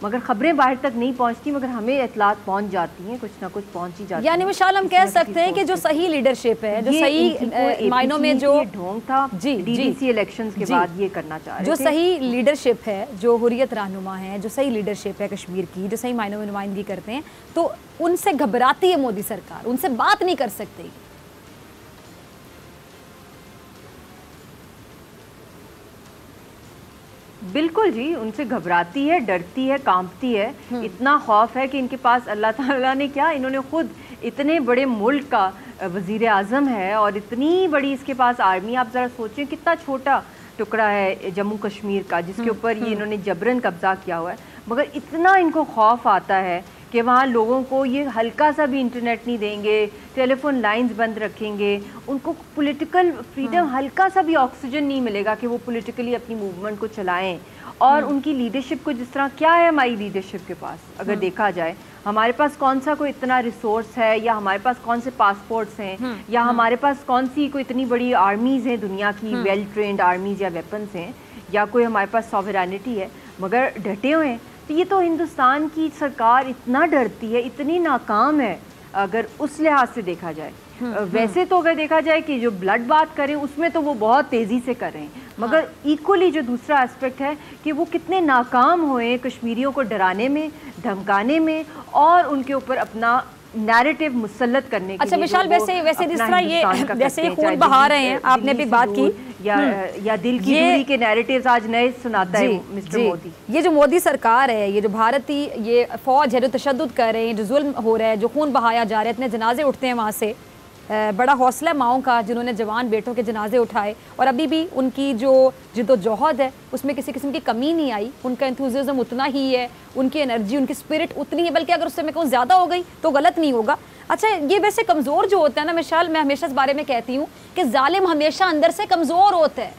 [SPEAKER 3] मगर खबरें बाहर तक नहीं पहुंचती, मगर हमें इतलात पहुंच जाती हैं, कुछ ना कुछ पहुंच ही जाती है।
[SPEAKER 2] यानी मिसाल हम कह सकते हैं कि जो सही लीडरशिप है, जो सही मायनों में जो
[SPEAKER 3] ढोंग था DDC इलेक्शंस के बाद ये करना चाह रहे थे,
[SPEAKER 2] जो सही लीडरशिप है, जो हुर्रियत रहनुमा है, जो सही लीडरशिप है कश्मीर की, जो सही मायनों में नुमाइंदगी करते हैं, तो उनसे घबराती है मोदी सरकार, उनसे बात नहीं कर सकती।
[SPEAKER 3] बिल्कुल जी, उनसे घबराती है, डरती है, कांपती है। इतना खौफ है कि इनके पास अल्लाह ताला ने क्या, इन्होंने खुद इतने बड़े मुल्क का वज़ीर आज़म है और इतनी बड़ी इसके पास आर्मी। आप ज़रा सोचें कितना छोटा टुकड़ा है जम्मू कश्मीर का जिसके ऊपर ये इन्होंने जबरन कब्ज़ा किया हुआ है, मगर इतना इनको खौफ आता है कि वहाँ लोगों को ये हल्का सा भी इंटरनेट नहीं देंगे, टेलीफोन लाइंस बंद रखेंगे, उनको पॉलिटिकल फ्रीडम, हल्का सा भी ऑक्सीजन नहीं मिलेगा कि वो पॉलिटिकली अपनी मूवमेंट को चलाएं। और उनकी लीडरशिप को, जिस तरह क्या है हमारी लीडरशिप के पास, अगर देखा जाए हमारे पास कौन सा कोई इतना रिसोर्स है, या हमारे पास कौन से पासपोर्ट्स हैं, या हमारे पास कौन सी कोई इतनी बड़ी आर्मीज़ हैं दुनिया की, वेल ट्रेंड आर्मीज़ या वेपन्स हैं, या कोई हमारे पास सॉवरेनिटी है, मगर डटे हुए हैं। तो ये तो हिंदुस्तान की सरकार इतना डरती है, इतनी नाकाम है अगर उस लिहाज से देखा जाए। वैसे तो अगर देखा जाए कि जो ब्लड बात करें उसमें तो वो बहुत तेज़ी से कर रहे हैं, मगर इक्वली जो दूसरा एस्पेक्ट है कि वो कितने नाकाम हुए कश्मीरियों को डराने में, धमकाने में और उनके ऊपर अपना नैरेटिव मुसल्लत करने के
[SPEAKER 2] अच्छा
[SPEAKER 3] लिए।
[SPEAKER 2] विशाल, वैसे जिस तरह ये जैसे खून बहा रहे हैं, आपने भी बात की,
[SPEAKER 3] या दिल की दूरी के नैरेटिव्स आज नए सुनाता है मिस्टर मोदी।
[SPEAKER 2] ये जो मोदी सरकार है, ये जो भारतीय ये फौज है जो तशद्दुद कर रहे हैं, जो जुल्म हो रहा है, जो खून बहाया जा रहा है, इतने जनाजे उठते हैं वहाँ से, बड़ा हौसला माओं का जिन्होंने जवान बेटों के जनाजे उठाए, और अभी भी उनकी जो जिद्दोजहद है उसमें किसी किस्म की कमी नहीं आई। उनका एंथुसियाज्म उतना ही है, उनकी एनर्जी, उनकी स्पिरिट उतनी है, बल्कि अगर उससे मैं कहूँ ज़्यादा हो गई तो गलत नहीं होगा। अच्छा, ये वैसे कमज़ोर जो होता है ना मिसाल, मैं हमेशा इस बारे में कहती हूँ कि जालिम हमेशा अंदर से कमज़ोर होता है।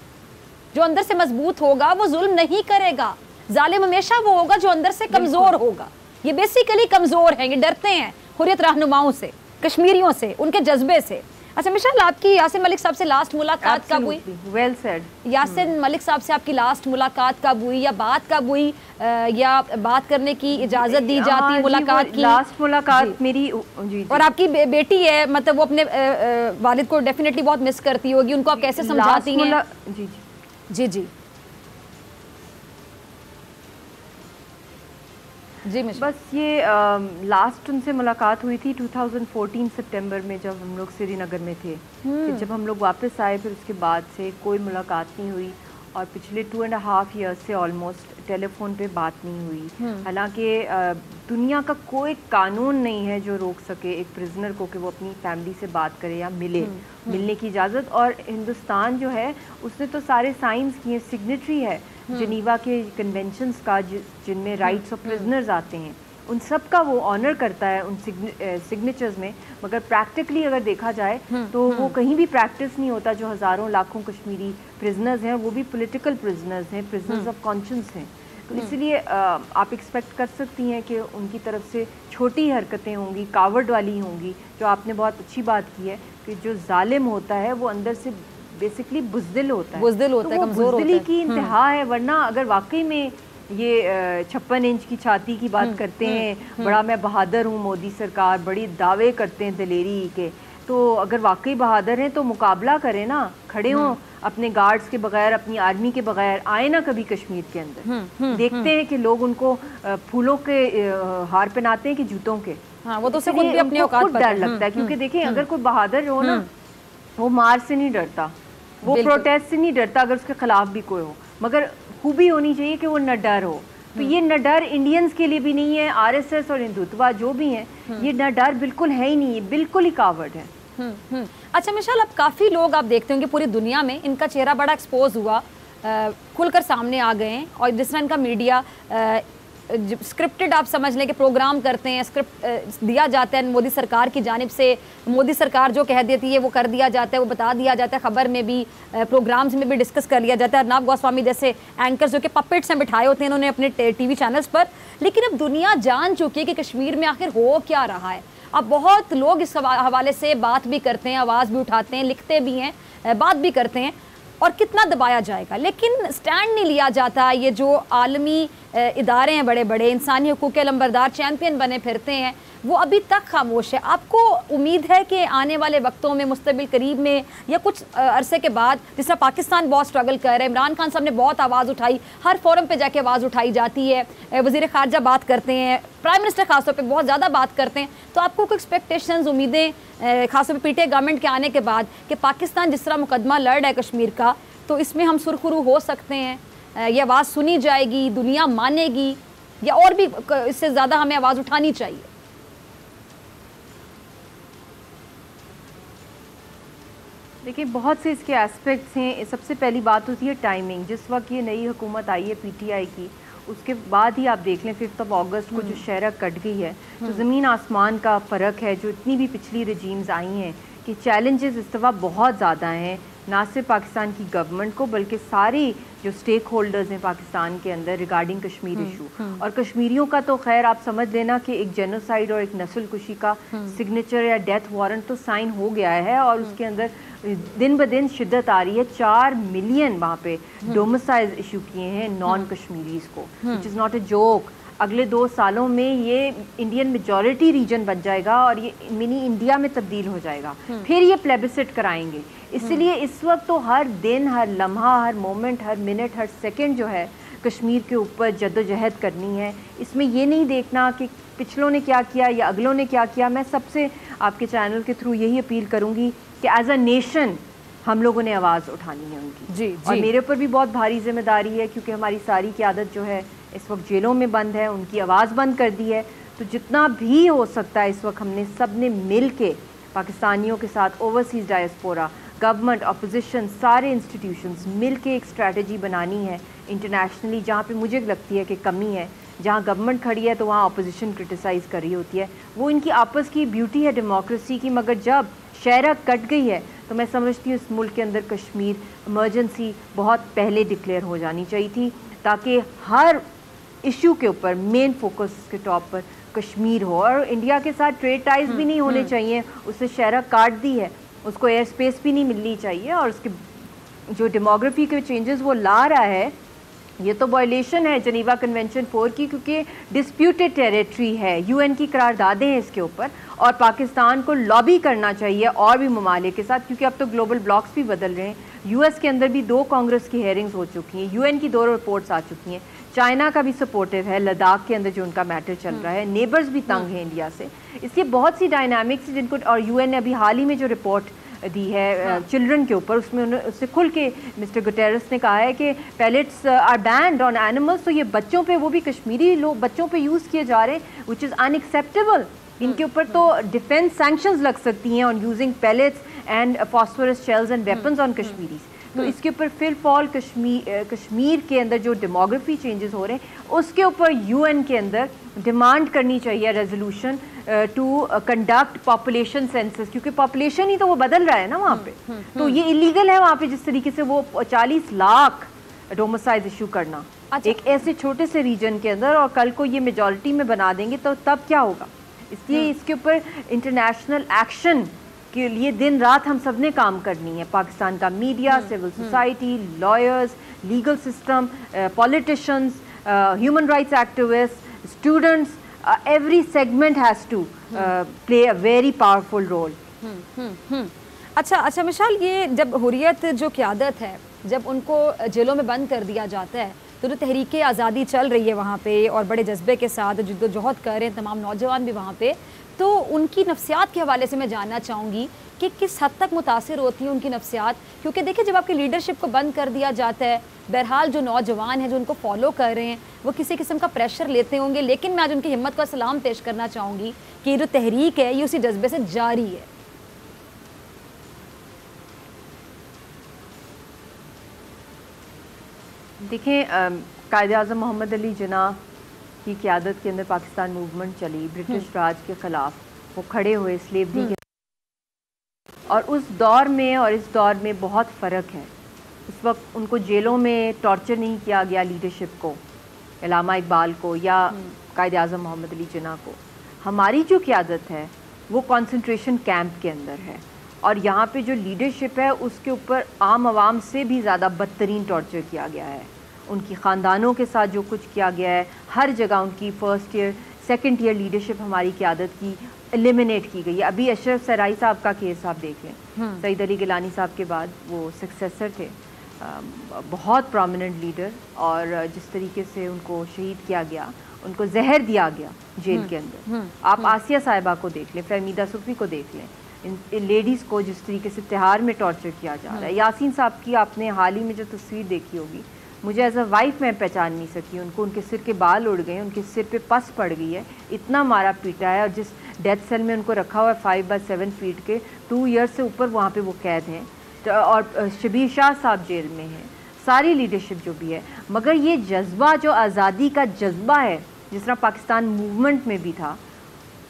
[SPEAKER 2] जो अंदर से मजबूत होगा वो जुल्म नहीं करेगा। जालिम हमेशा वो होगा जो अंदर से कमज़ोर होगा। ये बेसिकली कमज़ोर हैं, ये डरते हैं हुर्रियत रहनुमाओं से, कश्मीरियों से, उनके जज्बे से। अच्छा मिसाल, आपकी यासिन मलिक साहब से लास्ट मुलाकात कब हुई?
[SPEAKER 3] Well said.
[SPEAKER 2] यासिन मलिक साहब से आपकी लास्ट मुलाकात कब हुई, या बात कब हुई, या बात करने की इजाज़त दी जाती है मुलाकात की?
[SPEAKER 3] लास्ट मुलाकात मेरी जी।
[SPEAKER 2] और आपकी बेटी है, मतलब वो अपने वालिद को डेफिनेटली बहुत मिस करती होगी, उनको आप कैसे समझाती हैं?
[SPEAKER 3] जी
[SPEAKER 2] जी जी जी
[SPEAKER 3] बस ये लास्ट उनसे मुलाकात हुई थी 2014 सितंबर में, जब हम लोग श्रीनगर में थे। फिर जब हम लोग वापस आए फिर उसके बाद से कोई मुलाकात नहीं हुई, और पिछले 2.5 ईयर्स से ऑलमोस्ट टेलीफोन पे बात नहीं हुई। हालांकि दुनिया का कोई कानून नहीं है जो रोक सके एक प्रिजनर को कि वो अपनी फैमिली से बात करे या मिलने की इजाज़त। और हिंदुस्तान जो है उसने तो सारे साइंस किए, सिग्नेटरी है जिनीवा के कन्वेंशंस का, जिनमें राइट्स ऑफ प्रिजनर्स आते हैं, उन सब का वो ऑनर करता है उन सिग्नेचर्स में। मगर प्रैक्टिकली अगर देखा जाए तो वो कहीं भी प्रैक्टिस नहीं होता। जो हज़ारों लाखों कश्मीरी प्रिजनर्स हैं वो भी पॉलिटिकल प्रिजनर्स हैं, प्रिजनर्स ऑफ कॉन्शियंस हैं। तो इसलिए आप एक्सपेक्ट कर सकती हैं कि उनकी तरफ से छोटी हरकतें होंगी, कावर्ड वाली होंगी। जो आपने बहुत अच्छी बात की है कि जो जालिम होता है वो अंदर से बेसिकली बुज़दिल होता है,
[SPEAKER 2] बुज़दिल होता है, कमज़ोर होता है।
[SPEAKER 3] बुज़दिली की इंतहा है। वरना अगर वाकई में ये 56 इंच की छाती की बात करते हैं, बड़ा मैं बहादुर हूँ, मोदी सरकार बड़ी दावे करते हैं दिलेरी के, तो अगर वाकई बहादुर हैं तो मुकाबला करें ना, खड़े हों अपने गार्ड्स के बगैर, अपनी आर्मी के बगैर, आए ना कभी कश्मीर के अंदर। देखते हैं कि लोग उनको फूलों के हार पहनाते हैं कि जूतों के।
[SPEAKER 2] हाँ, वो तो खुद भी अपने औकात
[SPEAKER 3] खुद डर लगता है, क्योंकि देखिए अगर कोई बहादुर हो ना, वो मार से नहीं डरता, वो प्रोटेस्ट से नहीं डरता अगर उसके खिलाफ भी कोई हो, मगर खूबी होनी चाहिए कि वो न डर हो। तो ये न डर इंडियंस के लिए भी नहीं है, आरएसएस और हिंदुत्व जो भी हैं, ये न डर बिल्कुल है ही नहीं है, बिल्कुल ही कावर्ड है।
[SPEAKER 2] अच्छा मिशाल, अब काफ़ी लोग आप देखते होंगे पूरी दुनिया में इनका चेहरा बड़ा एक्सपोज हुआ, खुलकर सामने आ गए हैं, और जिस तरह इनका मीडिया स्क्रिप्टेड आप समझ लें कि प्रोग्राम करते हैं, स्क्रिप्ट दिया जाता है मोदी सरकार की जानिब से, मोदी सरकार जो कह देती है वो कर दिया जाता है, वो बता दिया जाता है, खबर में भी, प्रोग्राम्स में भी डिस्कस कर लिया जाता है। अर्नब गोस्वामी जैसे एंकर्स जो कि पपेट्स में बिठाए होते हैं इन्होंने अपने टीवी चैनल्स पर। लेकिन अब दुनिया जान चुकी है कि कश्मीर में आखिर हो क्या रहा है। अब बहुत लोग इस हवाले से बात भी करते हैं, आवाज़ भी उठाते हैं, लिखते भी हैं, बात भी करते हैं, और कितना दबाया जाएगा। लेकिन स्टैंड नहीं लिया जाता। ये जो आलमी इदारे हैं, बड़े बड़े इंसानी हकूक़ के लंबरदार चैम्पियन बने फिरते हैं, वो अभी तक खामोश है। आपको उम्मीद है कि आने वाले वक्तों में, मुस्तबिल करीब में, या कुछ अरसे के बाद, जिस तरह पाकिस्तान बहुत स्ट्रगल कर रहा है, इमरान खान साहब ने बहुत आवाज़ उठाई, हर फोरम पे जाके आवाज़ उठाई जाती है, वज़ीर ख़ारजा बात करते हैं, प्राइम मिनिस्टर खासतौर पे बहुत ज़्यादा बात करते हैं, तो आपको कोई एक्सपेक्टेशंस, उम्मीदें खासतौर पे पीटीआई गवर्नमेंट के आने के बाद कि पाकिस्तान जिस तरह मुकदमा लड़ रहा है कश्मीर का, तो इसमें हम सुरखरू हो सकते हैं, ये आवाज़ सुनी जाएगी, दुनिया मानेगी, या और भी इससे ज़्यादा हमें आवाज़ उठानी चाहिए?
[SPEAKER 3] देखिए बहुत से इसके एस्पेक्ट्स हैं। सबसे पहली बात होती है टाइमिंग। जिस वक्त ये नई हुकूमत आई है पीटीआई की, उसके बाद ही आप देख लें 5 अगस्त को जो शहर कट गई है, तो ज़मीन आसमान का फ़र्क है। जो इतनी भी पिछली रजीम्स आई हैं कि चैलेंजेस इस दफ़ा बहुत ज़्यादा हैं, ना सिर्फ पाकिस्तान की गवर्नमेंट को बल्कि सारी जो स्टेक होल्डर्स हैं पाकिस्तान के अंदर रिगार्डिंग कश्मीर इशू। और कश्मीरियों का तो खैर आप समझ लेना कि एक जेनोसाइड और एक नस्ल कुशी का सिग्नेचर या डेथ वारंट तो साइन हो गया है, और उसके अंदर दिन ब दिन शिद्दत आ रही है। 4 मिलियन वहाँ पे डोमिसाइल इशू किए हैं नॉन कश्मीरीज को, which is not a joke. अगले 2 सालों में ये इंडियन मेजॉरिटी रीजन बन जाएगा और ये मिनी इंडिया में तब्दील हो जाएगा। फिर ये प्लेबिसिट कराएंगे। इसलिए इस वक्त तो हर दिन, हर लम्हा, हर मोमेंट, हर मिनट, हर सेकंड जो है कश्मीर के ऊपर जद्दोजहद करनी है। इसमें ये नहीं देखना कि पिछलों ने क्या किया या अगलों ने क्या किया। मैं सबसे आपके चैनल के थ्रू यही अपील करूँगी कि एज अ नेशन हम लोगों ने आवाज़ उठानी है उनकी।
[SPEAKER 2] जी।
[SPEAKER 3] और मेरे ऊपर भी बहुत भारी जिम्मेदारी है, क्योंकि हमारी सारी क़यादत जो है इस वक्त जेलों में बंद है, उनकी आवाज़ बंद कर दी है। तो जितना भी हो सकता है इस वक्त हमने सब ने मिल के पाकिस्तानियों के साथ, ओवरसीज़ डायस्पोरा, गवर्नमेंट, अपोजिशन, सारे इंस्टीट्यूशंस मिल के एक स्ट्रैटेजी बनानी है इंटरनेशनली। जहाँ पे मुझे लगती है कि कमी है, जहाँ गवर्नमेंट खड़ी है तो वहाँ अपोजिशन क्रिटिसाइज़ कर रही होती है। वो इनकी आपस की ब्यूटी है डेमोक्रेसी की, मगर जब शहर कट गई है तो मैं समझती हूँ इस मुल्क के अंदर कश्मीर इमरजेंसी बहुत पहले डिक्लेयर हो जानी चाहिए थी, ताकि हर इशू के ऊपर मेन फोकस के टॉप पर कश्मीर हो। और इंडिया के साथ ट्रेड टाइज भी नहीं होने चाहिए। उससे शहर काट दी है, उसको एयर स्पेस भी नहीं मिलनी चाहिए। और उसके जो डेमोग्राफी के चेंजेस वो ला रहा है, ये तो वायलेशन है जनीवा कन्वेंशन 4 की, क्योंकि डिस्प्यूटेड टेरिटरी है, यूएन की करारदादें हैं इसके ऊपर। और पाकिस्तान को लॉबी करना चाहिए और भी ममालिक के साथ, क्योंकि अब तो ग्लोबल ब्लॉक्स भी बदल रहे हैं। यूएस के अंदर भी 2 कांग्रेस की हेयरिंग्स हो चुकी हैं, यूएन की 2 रिपोर्ट्स आ चुकी हैं। चाइना का भी सपोर्टिव है लद्दाख के अंदर जो उनका मैटर चल रहा है, नेबर्स भी तंग हैं इंडिया से। इसलिए बहुत सी डायनामिक्स जिनको, और यूएन ने अभी हाल ही में जो रिपोर्ट दी है चिल्ड्रन के ऊपर, उसमें उससे खुल के मिस्टर गुटेरेस ने कहा है कि pellets are banned on animals. तो ये बच्चों पे, वो भी कश्मीरी लोग बच्चों पे यूज़ किए जा रहे हैं, विच इज़ अनएक्सेप्टेबल। इनके ऊपर तो डिफेंस सैंक्शंस लग सकती हैं on using pellets and phosphorus shells and weapons on Kashmiris. तो इसके ऊपर फिलफॉल कश्मीर के अंदर जो डेमोग्राफी चेंजेस हो रहे हैं उसके ऊपर यूएन के अंदर डिमांड करनी चाहिए resolution to conduct population census, क्योंकि पॉपुलेशन ही तो वो बदल रहा है ना वहाँ पे। तो ये इलीगल है वहाँ पे जिस तरीके से वो 40 लाख डोमिसाइल इशू करना एक ऐसे छोटे से रीजन के अंदर, और कल को ये मेजॉरिटी में बना देंगे तो तब क्या होगा। इसलिए इसके ऊपर इंटरनेशनल एक्शन के लिए दिन रात हम सब ने काम करनी है। पाकिस्तान का media, civil society, lawyers, legal system, politicians, human rights activist, students, every segment has to play a very powerful role.
[SPEAKER 2] अच्छा मिसाल, ये जब हुर्रियत जो क़यादत है, जब उनको जेलों में बंद कर दिया जाता है तो जो तहरीक आज़ादी चल रही है वहाँ पे और बड़े जज्बे के साथ जद्दोजहद कर रहे हैं तमाम नौजवान भी वहाँ पे, तो उनकी नफ्सियात के हवाले से मैं जानना चाहूँगी कि किस हद तक मुतासिर होती है उनकी नफ्सियात। क्योंकि देखिए, जब आपकी लीडरशिप को बंद कर दिया जाता है, बहरहाल जो नौजवान हैं जो उनको फॉलो कर रहे हैं वो किसी किस्म का प्रेशर लेते होंगे, लेकिन मैं आज उनकी हिम्मत का सलाम पेश करना चाहूँगी कि जो तहरीक है ये उसी जज्बे से जारी है।
[SPEAKER 3] देखिए, कायद-ए-आज़म मोहम्मद अली जिन्ना की क़यादत के अंदर पाकिस्तान मूवमेंट चली, ब्रिटिश राज के ख़िलाफ़ वो खड़े हुए स्लेवरी के, और उस दौर में और इस दौर में बहुत फ़र्क है। उस वक्त उनको जेलों में टॉर्चर नहीं किया गया लीडरशिप को, अल्लामा इकबाल को या कायद-ए-आज़म मोहम्मद अली जिन्ना को। हमारी जो क़यादत है वो कंसंट्रेशन कैंप के अंदर है, और यहाँ पे जो लीडरशिप है उसके ऊपर आम आवाम से भी ज़्यादा बदतरीन टॉर्चर किया गया है। उनकी ख़ानदानों के साथ जो कुछ किया गया है, हर जगह उनकी first year second year leadership हमारी क़यादत की एलिमिनेट की गई है। अभी अशरफ सराई साहब का केस आप देख लें, सईद अली गिलानी साहब के बाद वो सक्सेसर थे, बहुत प्रोमिनेंट लीडर, और जिस तरीके से उनको शहीद किया गया, उनको जहर दिया गया जेल के अंदर। आप आसिया साहिबा को देख लें, फहमीदा सुफ़ी को देख लें, इन लेडीज़ को जिस तरीके से तिहाड़ में टॉर्चर किया जा रहा है। यासीन साहब की आपने हाल ही में जो तस्वीर देखी होगी, मुझे एज अ वाइफ मैं पहचान नहीं सकी उनको, उनके सिर के बाल उड़ गए, उनके सिर पे पस पड़ गई है, इतना मारा पीटा है, और जिस डेथ सेल में उनको रखा हुआ है 5x7 फीट के, 2 ईयर्स से ऊपर वहाँ पे वो कैद हैं। तो और शबीर शाह साहब जेल में हैं, सारी लीडरशिप जो भी है। मगर ये जज्बा जो आज़ादी का जज्बा है, जिस तरह पाकिस्तान मूवमेंट में भी था,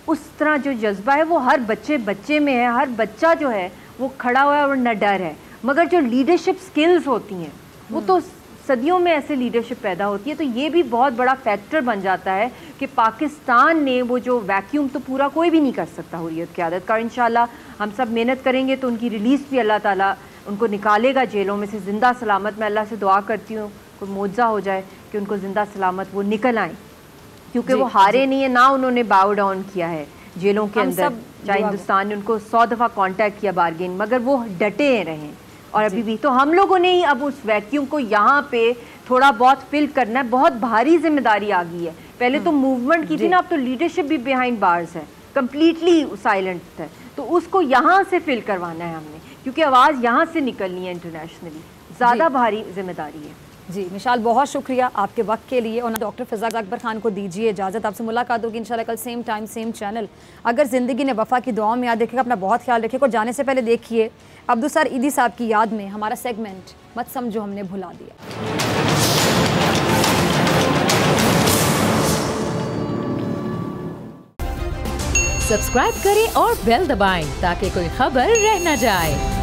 [SPEAKER 3] उस तरह जो जज्बा है वो हर बच्चे में है। हर बच्चा जो है वो खड़ा हुआ है और न डर है। मगर जो लीडरशिप स्किल्स होती हैं वो तो सदियों में ऐसे लीडरशिप पैदा होती है। तो ये भी बहुत बड़ा फैक्टर बन जाता है कि पाकिस्तान ने वो जो वैक्यूम तो पूरा कोई भी नहीं कर सकता हुर्रियत क़यादत का। इंशाल्लाह हम सब मेहनत करेंगे तो उनकी रिलीज़ भी अल्लाह ताला उनको निकालेगा जेलों में से ज़िंदा सलामत। मैं अल्लाह से दुआ करती हूँ कोई मौजज़ा हो जाए कि उनको ज़िंदा सलामत वो निकल आएँ, क्योंकि वो हारे नहीं है ना, उन्होंने बाउ डाउन किया है जेलों के अंदर। चाहे हिंदुस्तान ने उनको 100 दफ़ा कांटेक्ट किया बारगेन, मगर वो डटे रहें। और अभी भी तो हम लोगों ने ही अब उस वैक्यूम को यहाँ पे थोड़ा बहुत फिल करना है। बहुत भारी जिम्मेदारी आ गई है। पहले तो मूवमेंट की थी ना, अब तो लीडरशिप भी बिहाइंड बार्स है, कम्प्लीटली साइलेंट है। तो उसको यहाँ से फिल करवाना है हमने, क्योंकि आवाज़ यहाँ से निकलनी है इंटरनेशनली। ज़्यादा भारी जिम्मेदारी है।
[SPEAKER 2] जी मिशाल, बहुत शुक्रिया आपके वक्त के लिए। और डॉक्टर फ़िज़ाक अकबर खान को दीजिए इजाज़त। आपसे मुलाकात होगी इंशाल्लाह कल सेम टाइम सेम चैनल। अगर ज़िंदगी ने वफ़ा की दुआओं में याद रखिएगा, अपना बहुत ख्याल रखिएगा। और जाने से पहले देखिए अब्दुल ईदी साहब की याद में हमारा सेगमेंट मत समझो हमने भुला दिया।
[SPEAKER 1] सब्सक्राइब करें और बेल दबाएं ताकि कोई खबर रह न जाए।